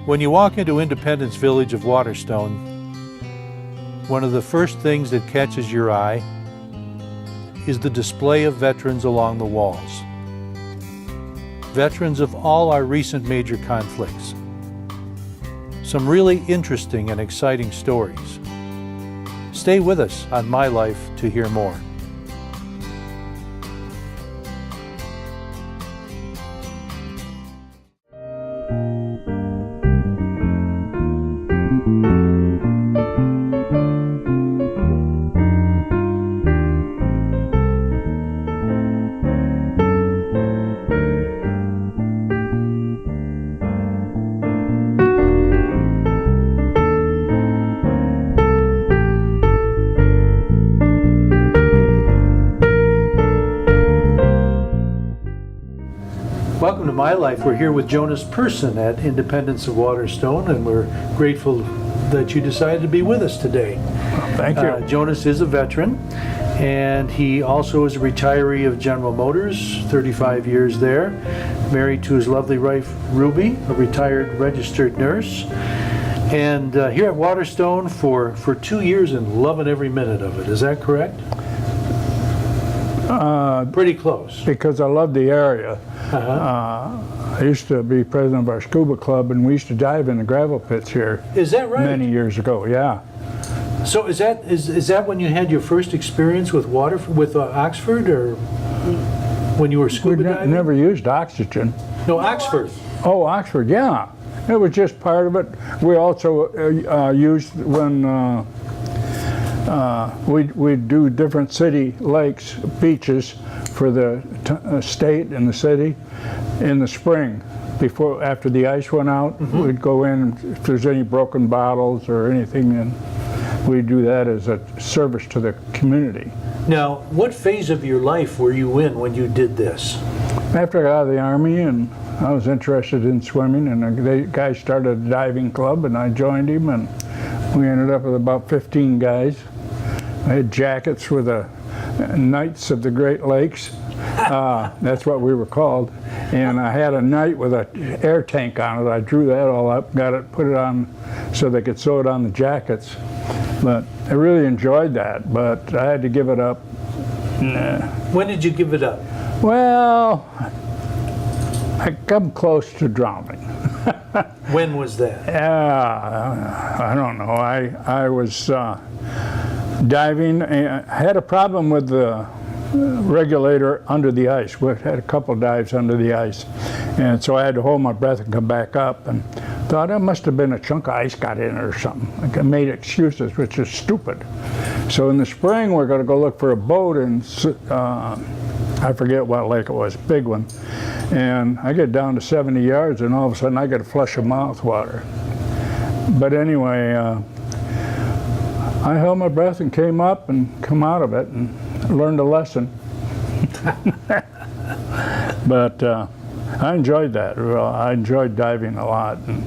When you walk into Independence Village of Waterstone, one of the first things that catches your eye is the display of veterans along the walls. Veterans of all our recent major conflicts. Some really interesting and exciting stories. Stay with us on My Life to hear more. Welcome to My Life. We're here with Jonas Person at Independence of Waterstone, and we're grateful that you decided to be with us today. Well, thank you. Jonas is a veteran, and he also is a retiree of General Motors, 35 years there, married to his lovely wife, Ruby, a retired registered nurse, and here at Waterstone for 2 years and loving every minute of it. Is that correct? Pretty close. Because I love the area. I used to be president of our scuba club, and we used to dive in the gravel pits here. Is that right? Many years ago, yeah. So is that when you had your first experience with water with Oxford, or when you were scuba diving? We never used oxygen. No, Oxford. Oh, Oxford, yeah. It was just part of it. We also used when we'd do different city lakes, beaches for the state and the city in the spring. After the ice went out, we'd go in, if there's any broken bottles or anything, and we'd do that as a service to the community. Now, what phase of your life were you in when you did this? After I got out of the Army, and I was interested in swimming, and the guy started a diving club, and I joined him, and we ended up with about 15 guys. I had jackets with the Knights of the Great Lakes. That's what we were called. And I had a knight with an air tank on it. I drew that all up, put it on so they could sew it on the jackets. But I really enjoyed that, but I had to give it up. When did you give it up? Well, I come close to drowning. When was that? I don't know. I was diving. I had a problem with the regulator under the ice. We had a couple dives under the ice, and so I had to hold my breath and come back up, and thought it must have been a chunk of ice got in it or something. I made excuses, which is stupid. So in the spring we're going to go look for a boat, and I forget what lake it was, big one, and I get down to 70 yards, and all of a sudden I get a flush of mouth water. But anyway, I held my breath and came up and come out of it and learned a lesson. But I enjoyed that. I enjoyed diving a lot. And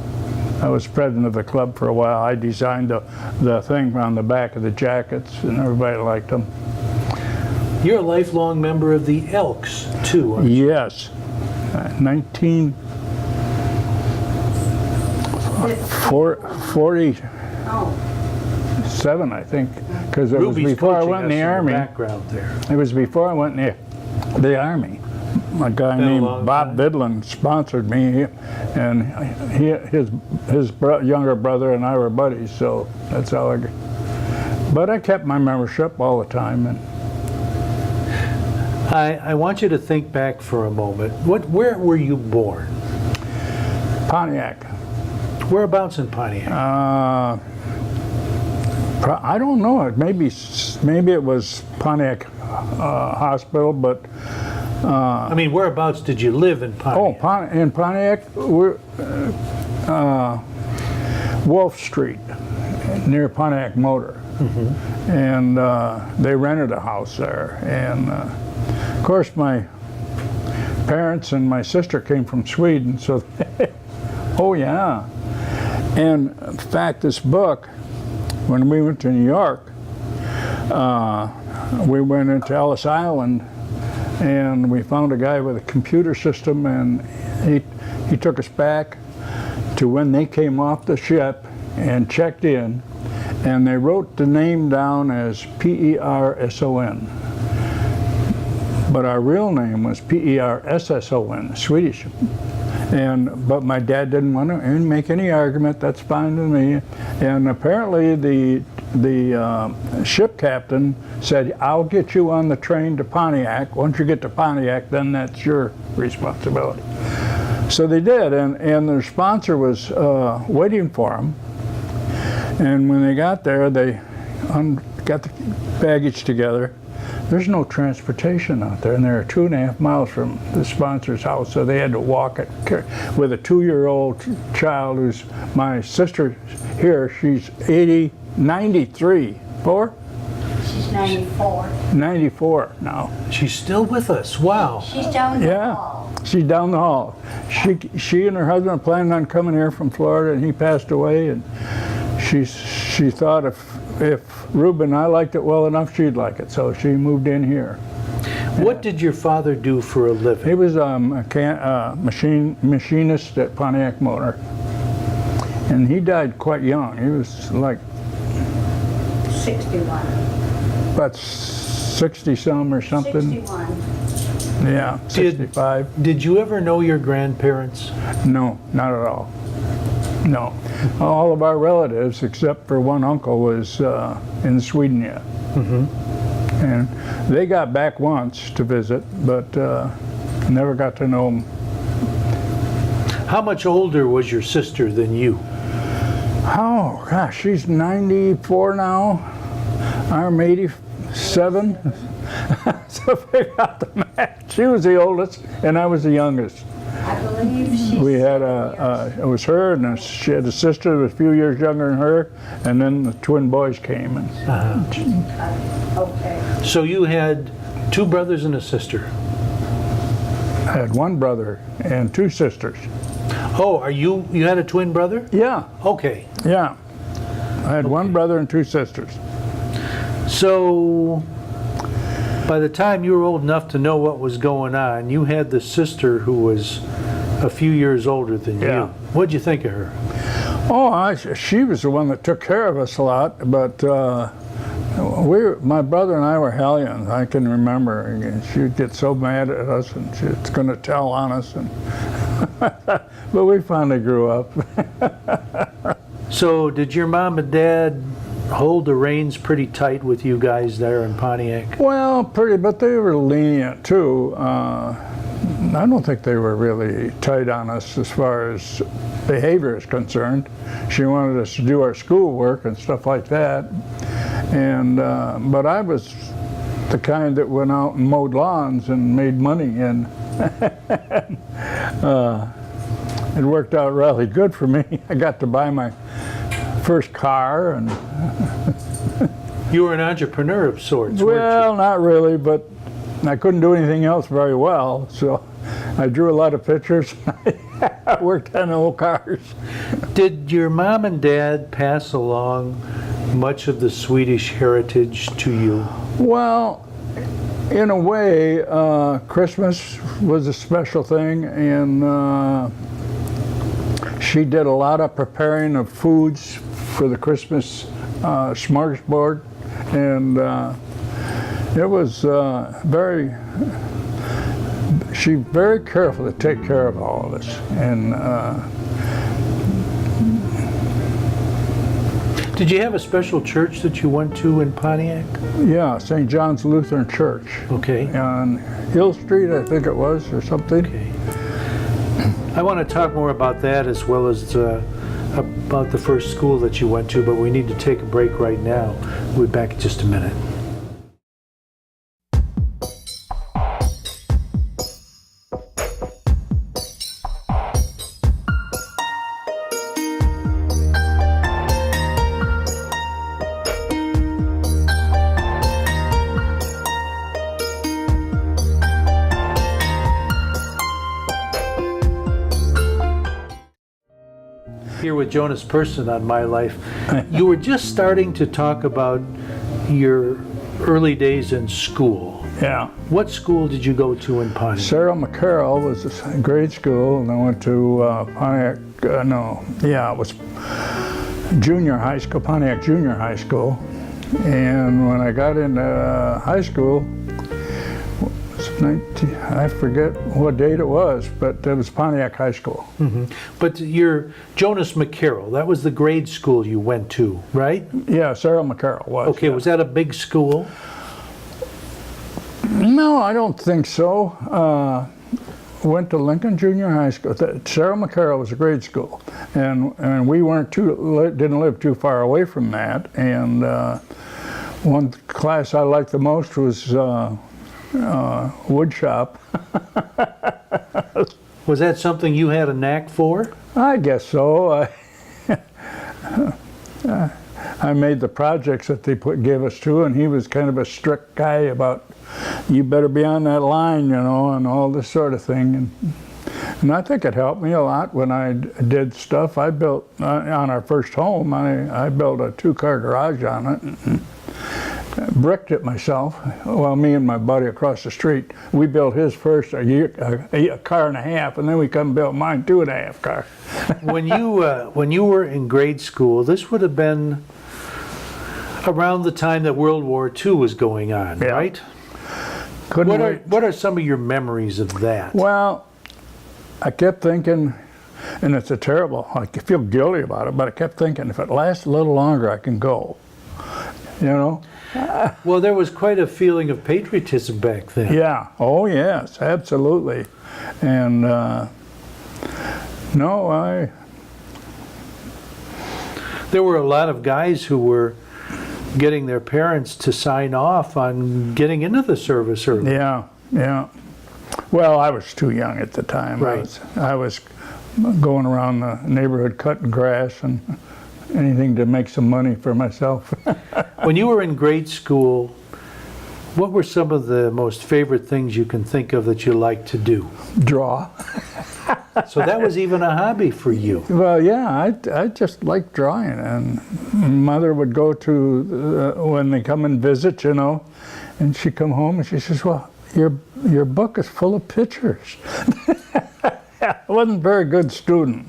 I was president of the club for a while. I designed the thing on the back of the jackets, and everybody liked them. You're a lifelong member of the Elks, too, aren't you? Yes. 1947, I think, because it was before I went in the Army. Background there. It was before I went in the Army. A guy named Bob Bidlin sponsored me, and his younger brother and I were buddies, so that's how I. But I kept my membership all the time. And I want you to think back for a moment. Where were you born? Pontiac. Whereabouts in Pontiac? I don't know. Maybe it was Pontiac Hospital, but. I mean, whereabouts did you live in Pontiac? Oh, in Pontiac, we're Wolf Street, near Pontiac Motor, and they rented a house there. And of course, my parents and my sister came from Sweden, so oh yeah. And in fact, this book, when we went to New York, we went into Ellis Island, and we found a guy with a computer system, and he took us back to when they came off the ship and checked in, and they wrote the name down as P-E-R-S-O-N. But our real name was P-E-R-S-S-O-N, Swedish. But my dad didn't want to make any argument. That's fine with me. And apparently the ship captain said, "I'll get you on the train to Pontiac. Once you get to Pontiac, then that's your responsibility." So they did, and their sponsor was waiting for them. And when they got there, they got the baggage together. There's no transportation out there, and they're 2.5 miles from the sponsor's house, so they had to walk it with a 2-year-old child who's my sister here. She's 93. She's 94. 94 now. She's still with us. Wow. She's down the hall. She's down the hall. She and her husband planned on coming here from Florida, and he passed away, and she thought if Ruben and I liked it well enough, she'd like it, so she moved in here. What did your father do for a living? He was a machinist at Pontiac Motor, and he died quite young. He was like 61. about 60-some or something. 61. Yeah, 65. Did you ever know your grandparents? No, not at all. No. All of our relatives, except for one uncle, was in Sweden yet. Mm-hmm. And they got back once to visit, but never got to know them. How much older was your sister than you? Oh, gosh, she's 94 now. I'm 87. So figure out the math. She was the oldest, and I was the youngest. I believe she's. We had it was her, and she had a sister that was a few years younger than her, and then the twin boys came. And Okay. So you had 2 brothers and a sister. I had one brother and 2 sisters. Oh, you had a twin brother? Yeah, Okay. yeah. I had one brother and 2 sisters. So by the time you were old enough to know what was going on, you had the sister who was a few years older than Yeah. you. What'd you think of her? Oh, she was the one that took care of us a lot, but my brother and I were hellions. I can remember. She would get so mad at us, and she was going to tell on us. And but we finally grew up. So did your mom and dad hold the reins pretty tight with you guys there in Pontiac? Well, pretty, but they were lenient too. I don't think they were really tight on us as far as behavior is concerned. She wanted us to do our schoolwork and stuff like that. And but I was the kind that went out and mowed lawns and made money, and it worked out really good for me. I got to buy my first car, and You were an entrepreneur of sorts, weren't well, not really, but I couldn't do anything else very well, so I drew a lot of pictures. I worked on old cars. you? Did your mom and dad pass along much of the Swedish heritage to you? Well, in a way, Christmas was a special thing, and she did a lot of preparing of foods for the Christmas smorgasbord, and it was she was very careful to take care of all of us. And Did you have a special church that you went to in Pontiac? yeah, St. John's Lutheran Church Okay. on Hill Street, I think it was, or something. Okay. I want to talk more about that as well as about the first school that you went to, but we need to take a break right now. We'll be back in just a minute. Here with Jonas Person on My Life. You were just starting to talk about your early days in school. Yeah. What school did you go to in Pontiac? Sarah McCarroll was a grade school, and I went to Pontiac, it was junior high school, Pontiac Junior High School. And when I got into high school, I forget what date it was, but it was Pontiac High School. But you're Jonas McCarroll. That was the grade school you went to, right? Yeah, Sarah McCarroll was. Okay, was that a big school? No, I don't think so. Went to Lincoln Junior High School. Sarah McCarroll was a grade school, and we didn't live too far away from that. And one class I liked the most was wood shop. Was that something you had a knack for? I guess so. I made the projects that they gave us to, and he was kind of a strict guy about, you better be on that line, and all this sort of thing. And I think it helped me a lot when I did stuff. I built, on our first home, I built a 2-car garage on it, and bricked it myself. Well, me and my buddy across the street, we built his first a car and a half, and then we come built mine 2.5 car. When you were in grade school, this would have been around the time that World War II was going on, Yeah. right? What are some of your memories of that? Well, I kept thinking, and it's a terrible, I feel guilty about it, but I kept thinking, if it lasts a little longer, I can go. You know? Well, there was quite a feeling of patriotism back then. Yeah. Oh, yes, absolutely. And There were a lot of guys who were getting their parents to sign off on getting into the service early. yeah. Well, I was too young at the time. Right. I was going around the neighborhood cutting grass and anything to make some money for myself. When you were in grade school, what were some of the most favorite things you can think of that you liked to do? Draw. So that was even a hobby for you. Well, yeah, I just liked drawing, and Mother would go to when they come and visit, and she'd come home and she says, "Well, your book is full of pictures." I wasn't a very good student.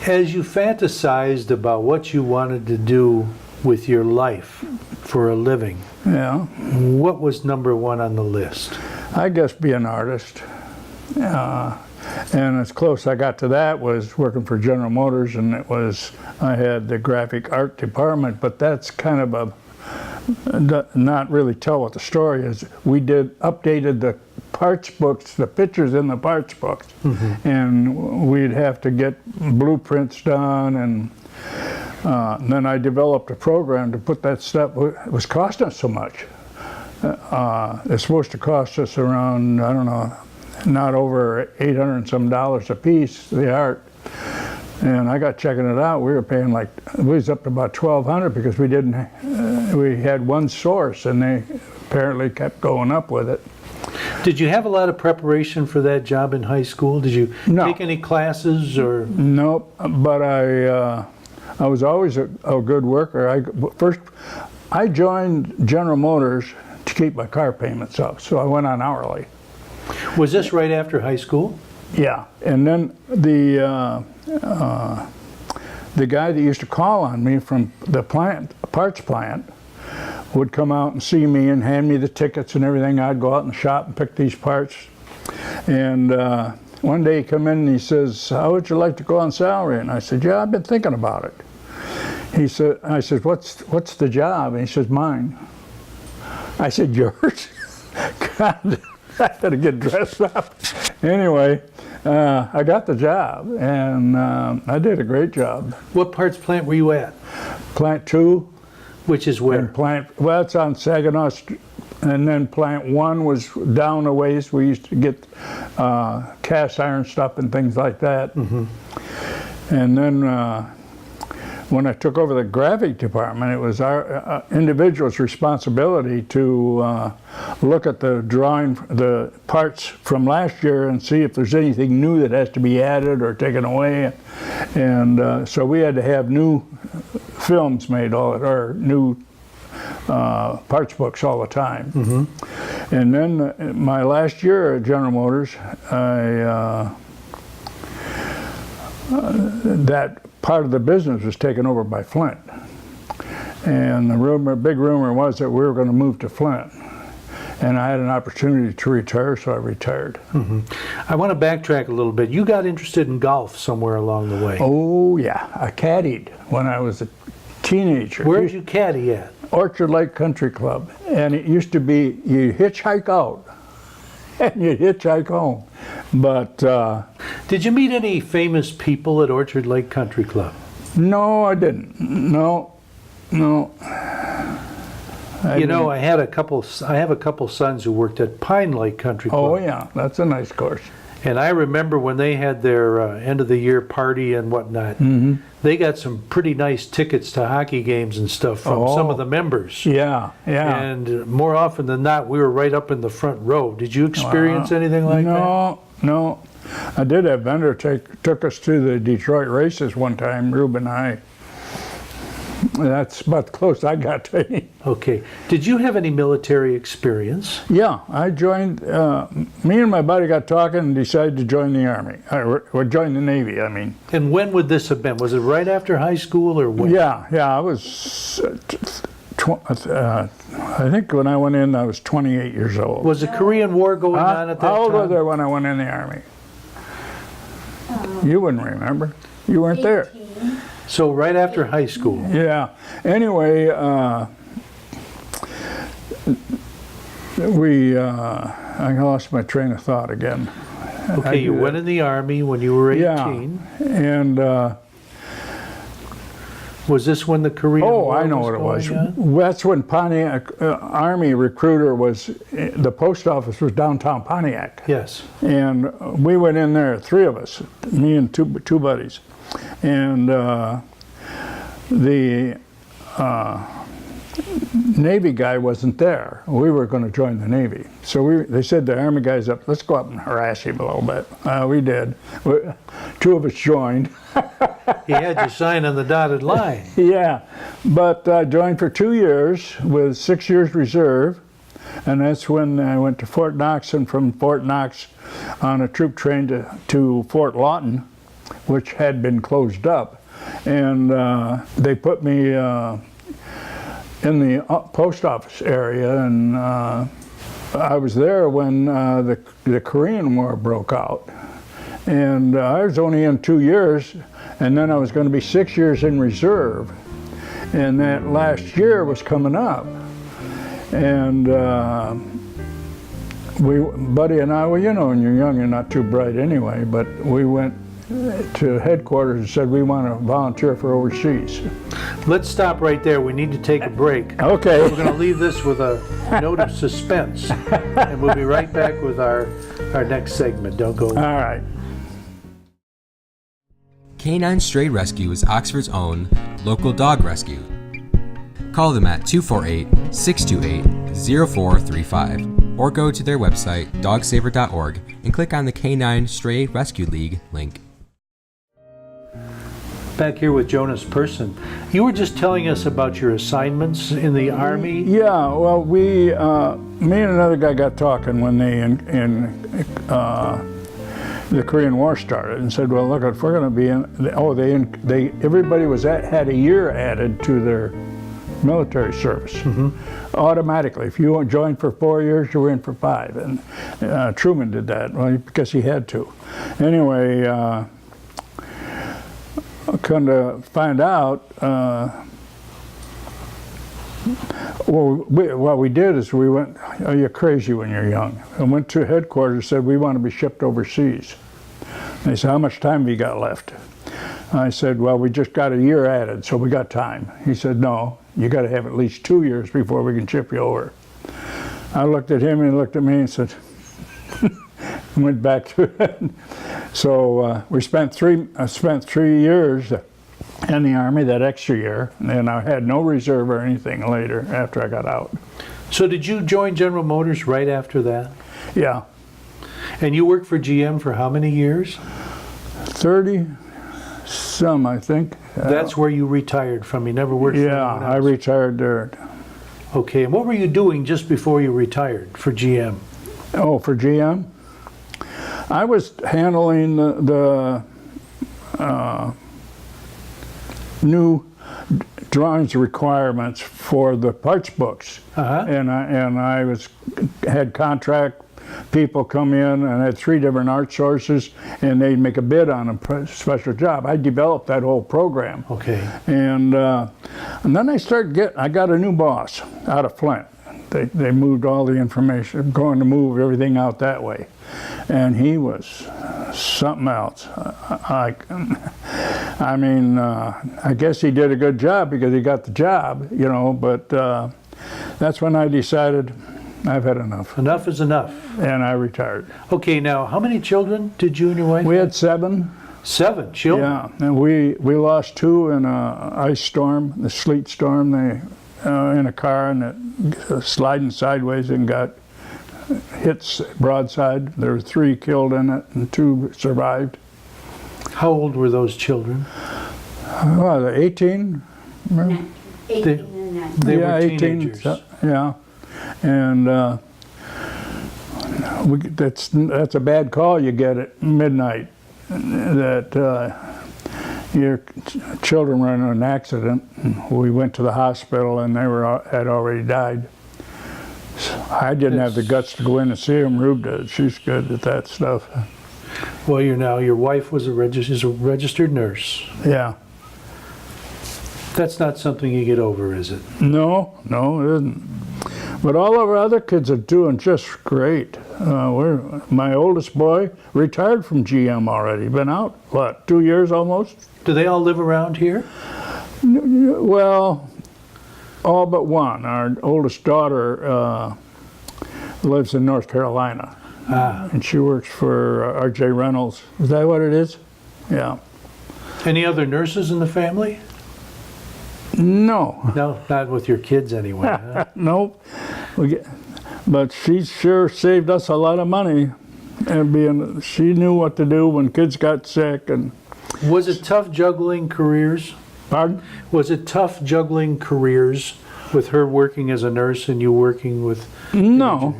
As you fantasized about what you wanted to do with your life for a living, Yeah, what was number one on the list? I guess be an artist. And as close I got to that was working for General Motors, and I had the graphic art department, but that's kind of not really tell what the story is. We updated the parts books, the pictures in the parts books, and we'd have to get blueprints done, and then I developed a program to put that stuff. It was costing us so much. It's supposed to cost us around, I don't know, not over $800 and some a piece, the art. And I got checking it out, we were paying we was up to about $1,200 because we had one source, and they apparently kept going up with it. Did you have a lot of preparation for that job in high school? Did you take any classes or? Nope, but I was always a good worker. I joined General Motors to keep my car payments up, so I went on hourly. Was this right after high school? Yeah, and then the guy that used to call on me from the parts plant, would come out and see me and hand me the tickets and everything. I'd go out in the shop and pick these parts. And one day he come in and he says, "How would you like to go on salary?" And I said, "Yeah, I've been thinking about it." I said, "What's the job?" And he says, "Mine." I said, "Yours?" God, I had to get dressed up. Anyway, I got the job, and I did a great job. What parts plant were you at? Plant 2. Which is where? Well, it's on Saginaw Street, and then plant 1 was down a ways. We used to get cast iron stuff and things like that. And then when I took over the graphic department, it was our individual's responsibility to look at the parts from last year and see if there's anything new that has to be added or taken away. And so we had to have new films made, or new parts books all the time. And then my last year at General Motors, that part of the business was taken over by Flint. And the big rumor was that we were going to move to Flint. And I had an opportunity to retire, so I retired. I want to backtrack a little bit. You got interested in golf somewhere along the way. Oh yeah, I caddied when I was a teenager. Where did you caddy at? Orchard Lake Country Club. And it used to be, you hitchhike out and you hitchhike home. But Did you meet any famous people at Orchard Lake Country Club? no, I didn't. No. You know, I have a couple sons who worked at Pine Lake Country Club. Oh yeah, that's a nice course. And I remember when they had their end of the year party and whatnot, they got some pretty nice tickets to hockey games and stuff from some of the members. Yeah. And more often than not, we were right up in the front row. Did you experience anything like that? No. I did have vendor took us to the Detroit races one time, Rube and I. That's about the close I got to it. Okay. Did you have any military experience? Yeah, I joined, me and my buddy got talking and decided to join the Army, or join the Navy, I mean. And when would this have been? Was it right after high school or when? Yeah, I was, I think when I went in, I was 28 years old. Was the Korean War going on at that How old was I time? when I went in the Army? You wouldn't remember. You weren't there. 18. So right after high school. Yeah. Anyway, I lost my train of thought again. Okay, you went in the Army when you were 18. Yeah. And Was this when the Korean War I know what it was. going on? That's when Pontiac Army recruiter was. The post office was downtown Pontiac. Yes. And we went in there, three of us, me and two buddies, and the Navy guy wasn't there. We were going to join the Navy, so they said the Army guy's up. Let's go up and harass him a little bit. We did. Two of us joined. He had you sign on the dotted line. Yeah, but I joined for 2 years with 6 years reserve, and that's when I went to Fort Knox, and from Fort Knox on a troop train to Fort Lawton, which had been closed up. And they put me in the post office area, and I was there when the Korean War broke out. And I was only in 2 years, and then I was going to be 6 years in reserve. And that last year was coming up. And Buddy and I, well, you know, when you're young, you're not too bright anyway, but we went to headquarters and said we want to volunteer for overseas. Let's stop right there. We need to take a break. Okay. We're going to leave this with a note of suspense, and we'll be right back with our next segment. Don't go. All right. Canine Stray Rescue is Oxford's own local dog rescue. Call them at 248-628-0435 or go to their website dogsaver.org and click on the Canine Stray Rescue League link. Back here with Jonas Person. You were just telling us about your assignments in the Army. Yeah, well, me and another guy got talking when the Korean War started, and said, well, look, if we're going to be everybody had a year added to their military service automatically. If you joined for 4 years, you were in for 5, and Truman did that, well, because he had to. Anyway, come to find out, what we did is we went, oh, you're crazy when you're young. I went to headquarters and said, we want to be shipped overseas. They said, how much time have you got left? I said, well, we just got a year added, so we got time. He said, no, you got to have at least 2 years before we can ship you over. I looked at him and he looked at me and said, went back to it. So I spent 3 years in the Army that extra year, and I had no reserve or anything later after I got out. So did you join General Motors right after that? Yeah. And you worked for GM for how many years? 30 some, I think. That's where you retired from. You never worked for Yeah, anyone I else. retired there. Okay, and what were you doing just before you retired for GM? Oh, for GM? I was handling the new drawings requirements for the parts books. Uh-huh. And I had contract people come in, and I had 3 different art sources, and they'd make a bid on a special job. I developed that whole program. Okay. And then I got a new boss out of Flint. They moved all the information, going to move everything out that way. And he was something else. I mean, I guess he did a good job because he got the job, you know, but that's when I decided I've had enough. Enough is enough. And I retired. Okay, now, how many children did you and your wife We have? had 7. 7 children? Yeah, and we lost 2 in a ice storm, the sleet storm. They in a car, and it sliding sideways and got hit broadside. There were 3 killed in it, and 2 survived. How old were those children? Well, they're 18. 18 and 19. They Yeah, were 18, teenagers. yeah, and that's a bad call you get at midnight, that your children were in an accident. We went to the hospital, and they had already died. So I didn't have the guts to go in and see them. Rube did. She's good at that stuff. Well, your wife was is a registered nurse. Yeah. That's not something you get over, is it? No, it isn't. But all of our other kids are doing just great. My oldest boy retired from GM already. Been out, 2 years almost? Do they all live around here? Well, all but one. Our oldest daughter lives in North Carolina. Ah. And she works for R.J. Reynolds. Is that what it is? Yeah. Any other nurses in the family? No. No, not with your kids anyway. Huh? Nope. But she sure saved us a lot of money. And she knew what to do when kids got sick. And Was it tough juggling careers? pardon? Was it tough juggling careers with her working as a nurse and you working with? No.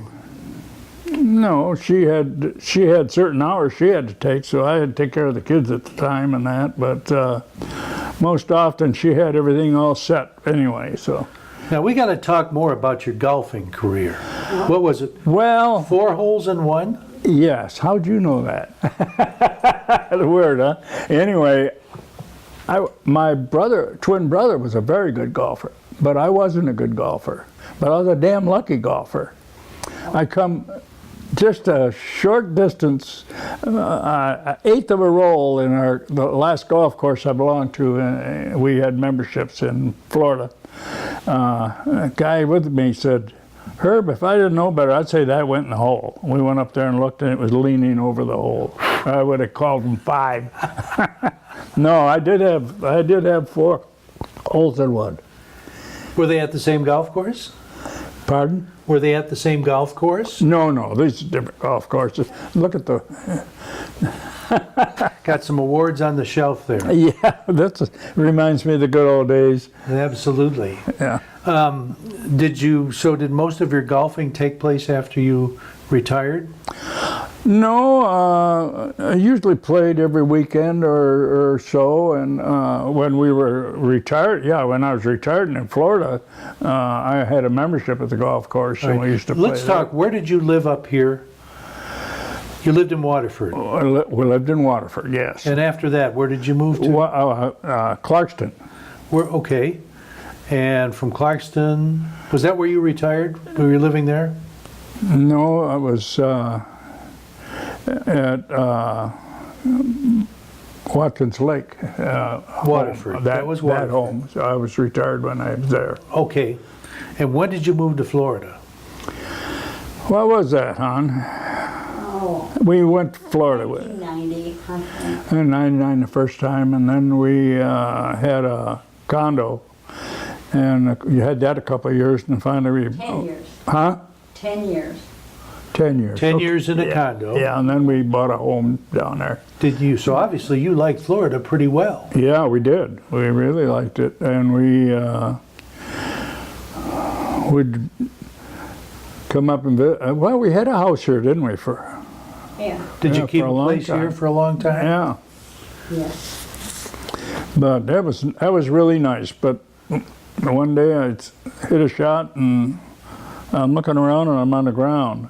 No, she had certain hours she had to take, so I had to take care of the kids at the time and that. But most often she had everything all set anyway. So. Now we got to talk more about your golfing career. What was it? Well, 4 holes in 1? yes. How'd you know that? Weird, huh? Anyway, my twin brother was a very good golfer, but I wasn't a good golfer. But I was a damn lucky golfer. I come just a short distance, an eighth of a roll in the last golf course I belonged to. We had memberships in Florida. A guy with me said, "Herb, if I didn't know better, I'd say that went in the hole." We went up there and looked, and it was leaning over the hole. I would have called him 5. No, I did have 4 holes in 1. Were they at the same golf course? Pardon? Were they at the same golf course? No, these are different golf courses. Look at the, Got some awards on the shelf there. yeah, that reminds me of the good old days. Absolutely. Yeah. Did most of your golfing take place after you retired? No, I usually played every weekend or so, and when we were retired, when I was retired in Florida, I had a membership at the golf course, and we used to play. Let's talk, where did you live up here? You lived in Waterford. We lived in Waterford, yes. And after that, where did you move to? Clarkston. Okay. And from Clarkston, was that where you retired? Were you living there? No, I was at Watkins Lake. Waterford. That was Waterford. That home. So I was retired when I was there. Okay. And when did you move to Florida? What was that, hon? Oh, We went to Florida with 1990, I think. in '99 the first time, and then we had a condo, and you had that a couple of years, and finally 10 years. Huh? 10 years. 10 years. 10 Okay. years in a Yeah. condo. Yeah, and then we bought a home down there. Did you? So obviously you liked Florida pretty well. Yeah, we did. We really liked it, and would come up and visit. Well, we had a house here, didn't we? Yeah, Did Yeah, you keep for a a long place here time. for a long time? Yeah, yes. but that was really nice. But one day I hit a shot and I'm looking around and I'm on the ground,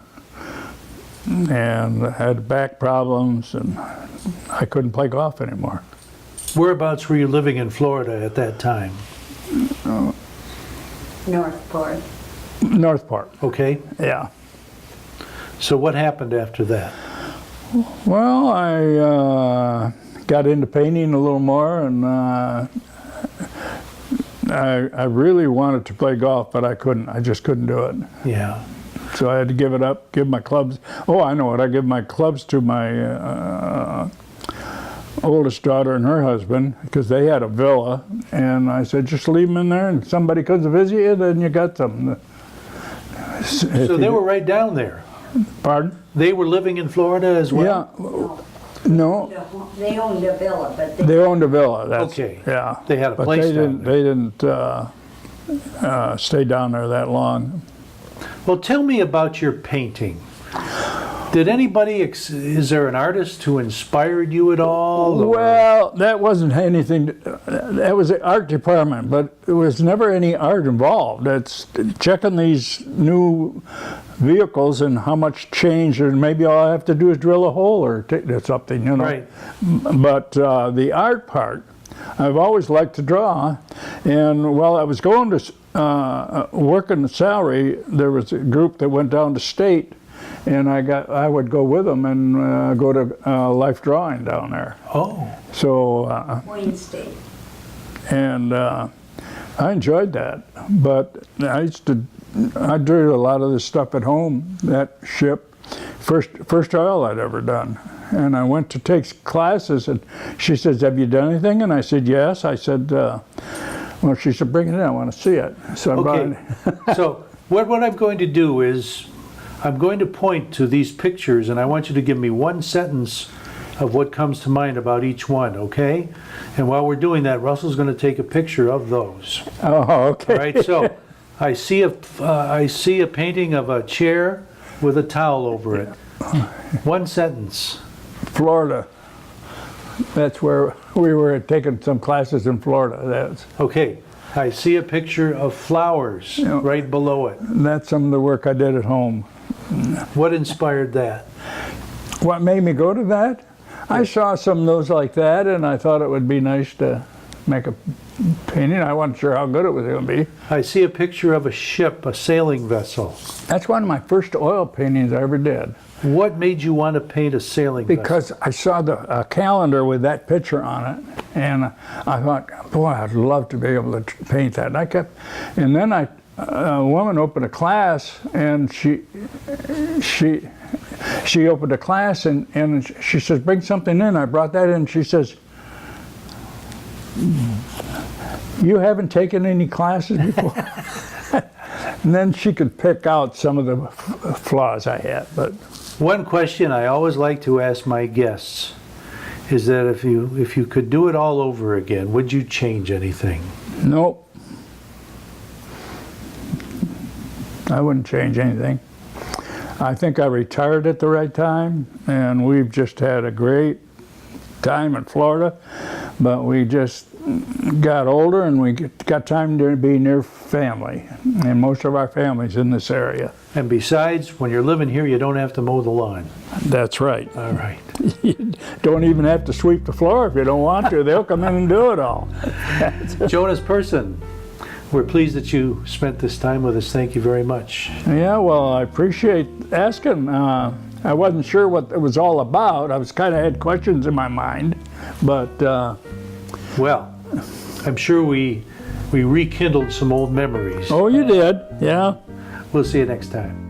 and I had back problems and I couldn't play golf anymore. Whereabouts were you living in Florida at that time? Northport. North Park, Okay, yeah. so what happened after that? Well, I got into painting a little more, and I really wanted to play golf, but I couldn't. I just couldn't do it. Yeah. So I had to give it up, give my clubs. Oh, I know it. I give my clubs to my oldest daughter and her husband, because they had a villa, and I said, just leave them in there, and somebody comes to visit you, then you got something. So they were right down there. Pardon? They were living in Florida as well? Yeah. No, They owned a villa, but they owned a villa. That's, Okay. Yeah. They had a But place they down didn't, there. they didn't stay down there that long. Well, tell me about your painting. Did anybody, is there an artist who inspired you at all? or- Well, that wasn't anything, that was the art department, but there was never any art involved. It's checking these new vehicles and how much change, and maybe all I have to do is drill a hole or something, you know. Right. But the art part, I've always liked to draw, and while I was going to working the salary, there was a group that went down to state, and I would go with them and go to life drawing down there. Oh, So, Wayne State. and I enjoyed that, but I drew a lot of this stuff at home. That ship, first oil I'd ever done. And I went to take classes, and she says, have you done anything? And I said, yes. I said, well, she said, bring it in, I want to see it. So I brought okay. it. So what I'm going to do is, I'm going to point to these pictures, and I want you to give me one sentence of what comes to mind about each one, okay? And while we're doing that, Russell's going to take a picture of those. Oh, okay. All right, so I see a painting of a chair with a towel over it. One sentence. Florida. That's where we were taking some classes in Florida. Okay, I see a picture of flowers right below it. That's some of the work I did at home. What inspired that? What made me go to that? I saw some of those like that, and I thought it would be nice to make a painting. I wasn't sure how good it was going to be. I see a picture of a ship, a sailing vessel. That's one of my first oil paintings I ever did. What made you want to paint a sailing vessel? Because I saw the calendar with that picture on it, and I thought, boy, I'd love to be able to paint that. And then a woman opened a class, and she opened a class, and she says, bring something in. I brought that in. She says, you haven't taken any classes before? And then she could pick out some of the flaws I had. But one question I always like to ask my guests is that if you could do it all over again, would you change anything? nope. I wouldn't change anything. I think I retired at the right time, and we've just had a great time in Florida, but we just got older and we got time to be near family, and most of our family's in this area. And besides, when you're living here, you don't have to mow the lawn. That's right. All right. You don't even have to sweep the floor if you don't want to. They'll come in and do it all. Jonas Person, we're pleased that you spent this time with us. Thank you very much. Yeah, well, I appreciate asking. I wasn't sure what it was all about. I was kind of had questions in my mind, but Well, I'm sure we rekindled some old memories. oh, you did, yeah. We'll see you next time.